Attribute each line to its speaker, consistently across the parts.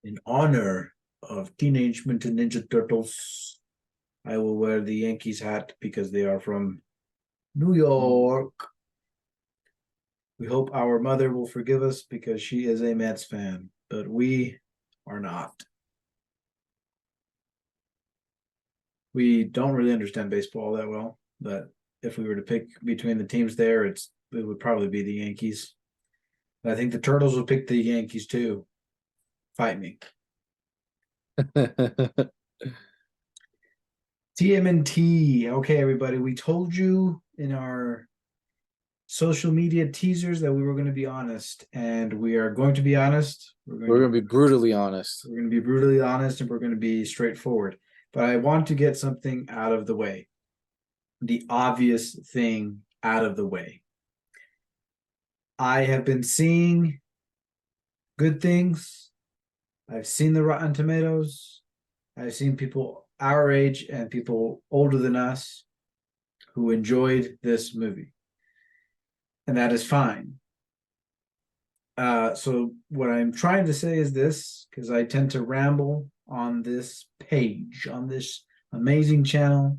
Speaker 1: In honor of Teenage Mutant Ninja Turtles, I will wear the Yankees hat because they are from New York. We hope our mother will forgive us because she is a Mets fan, but we are not. We don't really understand baseball that well, but if we were to pick between the teams there, it would probably be the Yankees. But I think the Turtles will pick the Yankees too. Fight me. TMNT. Okay, everybody. We told you in our social media teasers that we were going to be honest, and we are going to be honest.
Speaker 2: We're going to be brutally honest.
Speaker 1: We're going to be brutally honest, and we're going to be straightforward. But I want to get something out of the way. The obvious thing out of the way. I have been seeing good things. I've seen the Rotten Tomatoes. I've seen people our age and people older than us who enjoyed this movie. And that is fine. So what I'm trying to say is this, because I tend to ramble on this page, on this amazing channel.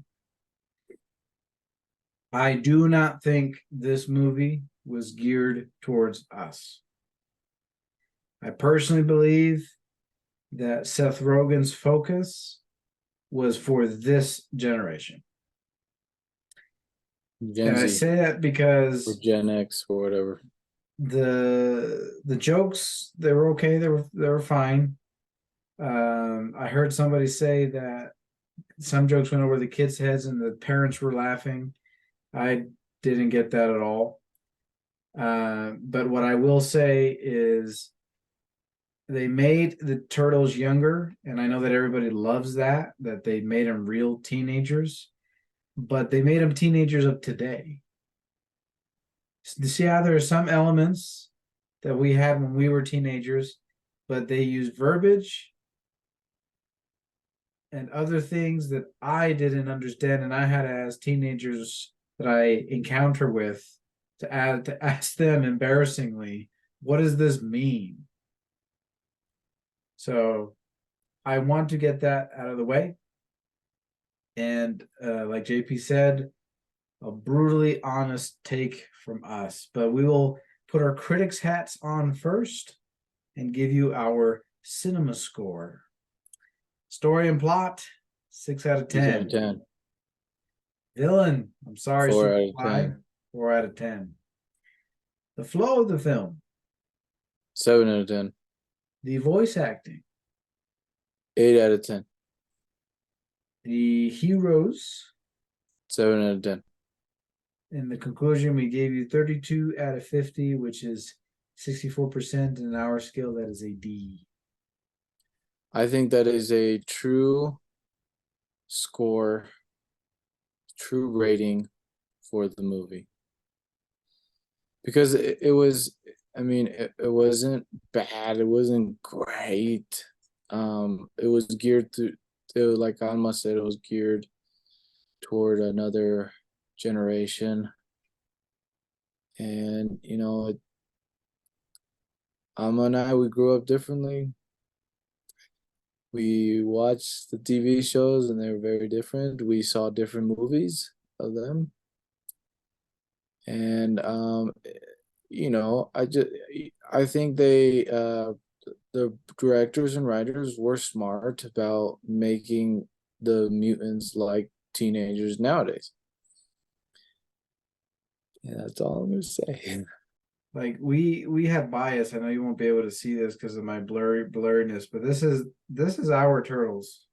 Speaker 1: I do not think this movie was geared towards us. I personally believe that Seth Rogen's focus was for this generation.
Speaker 2: Gen
Speaker 1: and
Speaker 2: Z,
Speaker 1: I say that because
Speaker 2: or Gen X or whatever.
Speaker 1: The jokes, they were okay, they were fine. I heard somebody say that some jokes went over the kids' heads and the parents were laughing. I didn't get that at all. But what I will say is they made the turtles younger, and I know that everybody loves that they made them real teenagers, but they made them teenagers of today. See how there are some elements that we had when we were teenagers, but they use verbiage and other things that I didn't understand, and I had to ask teenagers that I encounter with to ask them embarrassingly, what does this mean? So I want to get that out of the way. And like JP said, a brutally honest take from us, but we will put our critics hats on first and give you our cinema score. Story and plot, 6 out of 10.
Speaker 2: 10.
Speaker 1: Villain, I'm sorry,
Speaker 2: 4 out of 10.
Speaker 1: 4 out of 10. The flow of the film,
Speaker 2: 7 out of 10.
Speaker 1: the voice acting,
Speaker 2: 8 out of 10.
Speaker 1: the heroes,
Speaker 2: 7 out of 10.
Speaker 1: In the conclusion, we gave you 32 out of 50, which is 64%. In our scale, that is a D.
Speaker 2: I think that is a true score, true rating for the movie. Because it was, I mean, it wasn't bad. It wasn't great. It was geared to, like Alma said, it was geared toward another generation. And, you know, Alma and I, we grew up differently. We watched the TV shows and they were very different. We saw different movies of them. And you know, I think the directors and writers were smart about making the mutants like teenagers nowadays. Yeah, that's all I'm gonna say.
Speaker 1: Like we have bias. I know you won't be able to see this because of my blurriness, but this is our turtles.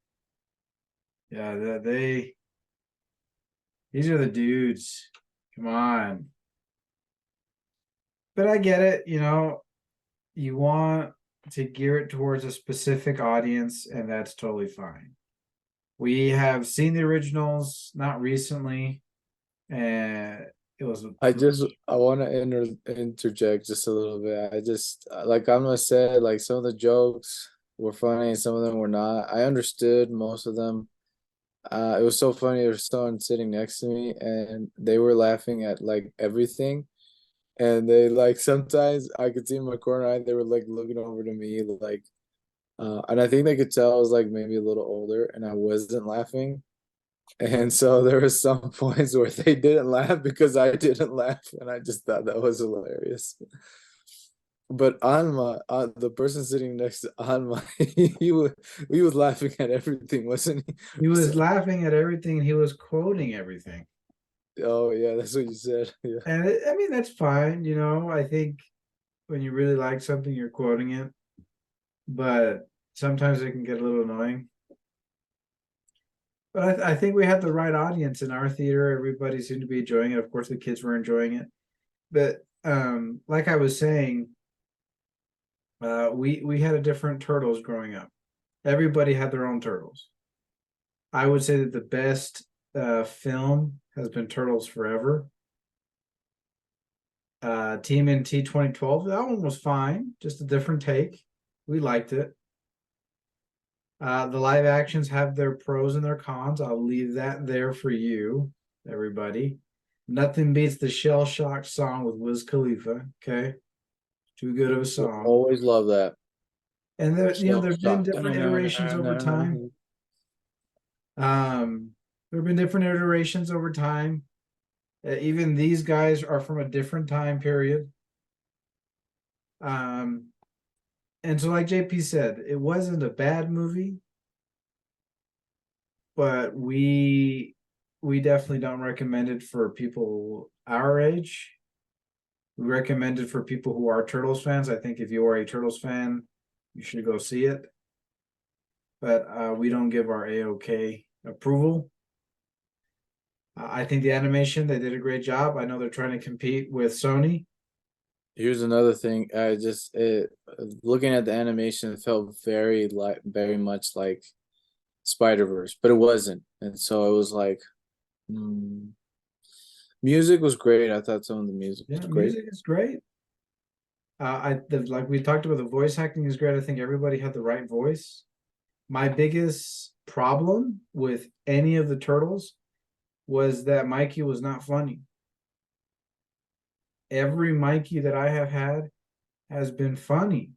Speaker 1: Yeah, these are the dudes. Come on. But I get it, you know, you want to gear it towards a specific audience, and that's totally fine. We have seen the originals, not recently, and it was.
Speaker 2: I want to interject just a little bit. I just, like I'm gonna say, like some of the jokes were funny and some of them were not. I understood most of them. It was so funny. There was someone sitting next to me and they were laughing at like everything. And they like sometimes I could see in my corner eye, they were like looking over to me like And I think they could tell I was like maybe a little older and I wasn't laughing. And so there were some points where they didn't laugh because I didn't laugh, and I just thought that was hilarious. But Alma, the person sitting next to Alma, he was laughing at everything, wasn't he?
Speaker 1: He was laughing at everything. He was quoting everything.
Speaker 2: Oh yeah, that's what you said. Yeah.
Speaker 1: And I mean, that's fine. I think when you really like something, you're quoting it, but sometimes it can get a little annoying. But I think we had the right audience in our theater. Everybody seemed to be enjoying it. Of course, the kids were enjoying it. But like I was saying, we had a different turtles growing up. Everybody had their own turtles. I would say that the best film has been Turtles Forever. TMNT 2012, that one was fine, just a different take. We liked it. The live actions have their pros and their cons. I'll leave that there for you, everybody. Nothing beats the Shell Shock song with Wiz Khalifa. Okay, too good of a song.
Speaker 2: Always love that.
Speaker 1: And there've been
Speaker 2: Stop.
Speaker 1: different iterations over time. There have been different iterations over time. Even these guys are from a different time period. And so, like JP said, it wasn't a bad movie, but we definitely don't recommend it for people our age. We recommend it for people who are Turtles fans. I think if you are a Turtles fan, you should go see it. But we don't give our A-OK approval. I think the animation, they did a great job. I know they're trying to compete with Sony.
Speaker 2: Here's another thing. Looking at the animation, it felt very much like Spider-Verse, but it wasn't. And so it was like, music was great. I thought some of the music was great.
Speaker 1: Music is great. Like we talked about, the voice acting is great. I think everybody had the right voice. My biggest problem with any of the turtles was that Mikey was not funny. Every Mikey that I have had has been funny.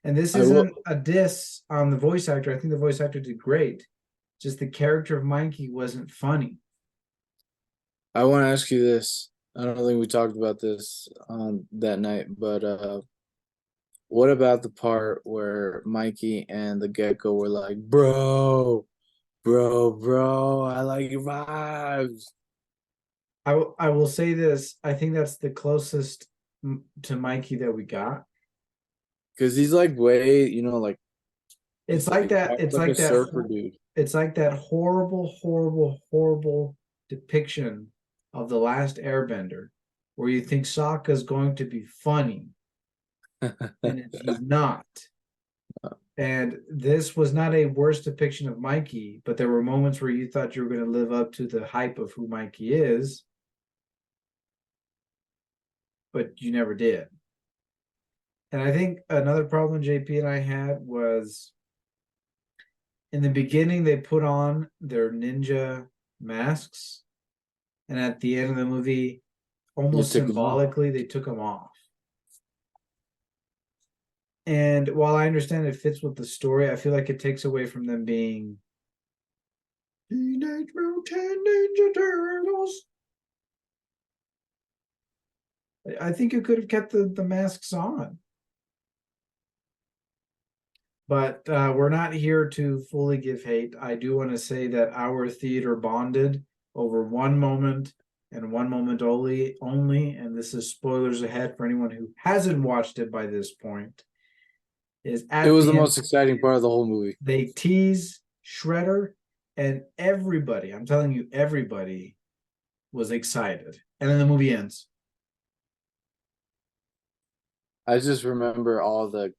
Speaker 1: And this isn't a diss on the voice actor. I think the voice actor did great. Just the character of Mikey wasn't funny.
Speaker 2: I want to ask you this. I don't think we talked about this on that night, but what about the part where Mikey and the Gecko were like, bro, I like your vibes.
Speaker 1: I will say this. I think that's the closest to Mikey that we got.
Speaker 2: Because he's like way, like
Speaker 1: it's like that. It's like that
Speaker 2: surfer dude.
Speaker 1: It's like that horrible depiction of The Last Airbender, where you think Sokka's going to be funny, and he's not. And this was not a worse depiction of Mikey, but there were moments where you thought you were going to live up to the hype of who Mikey is, but you never did. And I think another problem JP and I had was in the beginning, they put on their ninja masks, and at the end of the movie, almost symbolically, they took them off. And while I understand it fits with the story, I feel like it takes away from them being Teenage Mutant Ninja Turtles. I think you could have kept the masks on. But we're not here to fully give hate. I do want to say that our theater bonded over one moment and one moment only. And this is spoilers ahead for anyone who hasn't watched it by this point.
Speaker 2: It was the most exciting part of the whole movie.
Speaker 1: They tease Shredder, and everybody, I'm telling you, everybody was excited. And then the movie ends.
Speaker 2: I just remember all the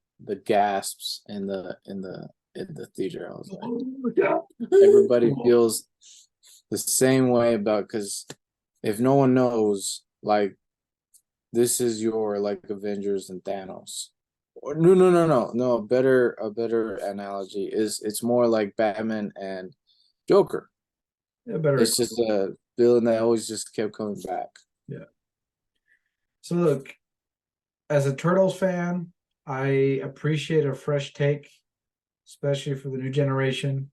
Speaker 2: gasps in the theater. I was like, oh yeah. Everybody feels the same way about, because if no one knows, like, this is your like Avengers and Thanos. Or, no. A better analogy is it's more like Batman and Joker.
Speaker 1: Yeah, better.
Speaker 2: It's just a villain that always just kept coming back.
Speaker 1: Yeah. So look, as a Turtles fan, I appreciate a fresh take especially for the new generation.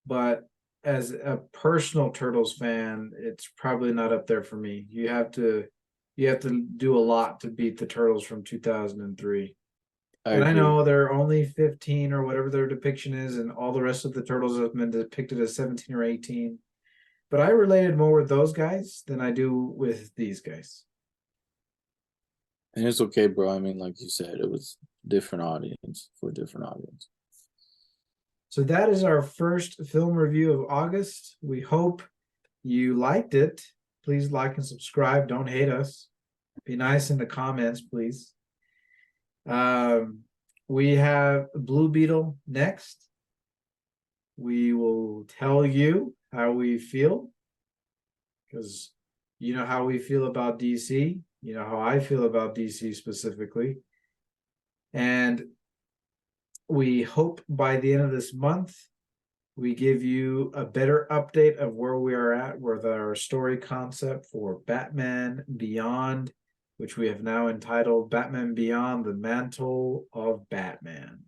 Speaker 1: But as a personal Turtles fan, it's probably not up there for me. You have to do a lot to beat the Turtles from 2003. And I
Speaker 2: agree.
Speaker 1: know they're only 15 or whatever their depiction is, and all the rest of the Turtles have been depicted as 17 or 18. But I related more with those guys than I do with these guys.
Speaker 2: And it's okay, bro. I mean, like you said, it was different audience for different audience.
Speaker 1: So that is our first film review of August. We hope you liked it. Please like and subscribe. Don't hate us. Be nice in the comments, please. We have Blue Beetle next. We will tell you how we feel, because you know how we feel about DC. You know how I feel about DC specifically. And we hope by the end of this month, we give you a better update of where we are at with our story concept for Batman Beyond, which we have now entitled Batman Beyond: The Mantle of Batman.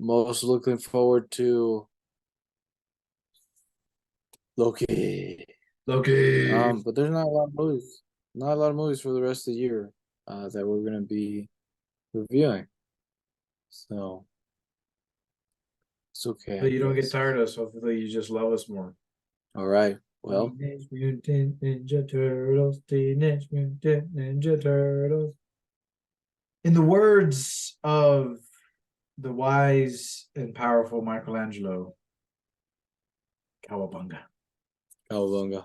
Speaker 2: Most looking forward to Loki. But there's not a lot of movies. Not a lot of movies for the rest of the year that we're gonna be reviewing. So it's okay.
Speaker 1: But you don't get tired of us. Hopefully, you just love us more.
Speaker 2: All right. Well,
Speaker 1: Teenage Mutant Ninja Turtles, Teenage Mutant Ninja Turtles. In the words of the wise and powerful Michelangelo, Cowabunga.
Speaker 2: Cowabunga.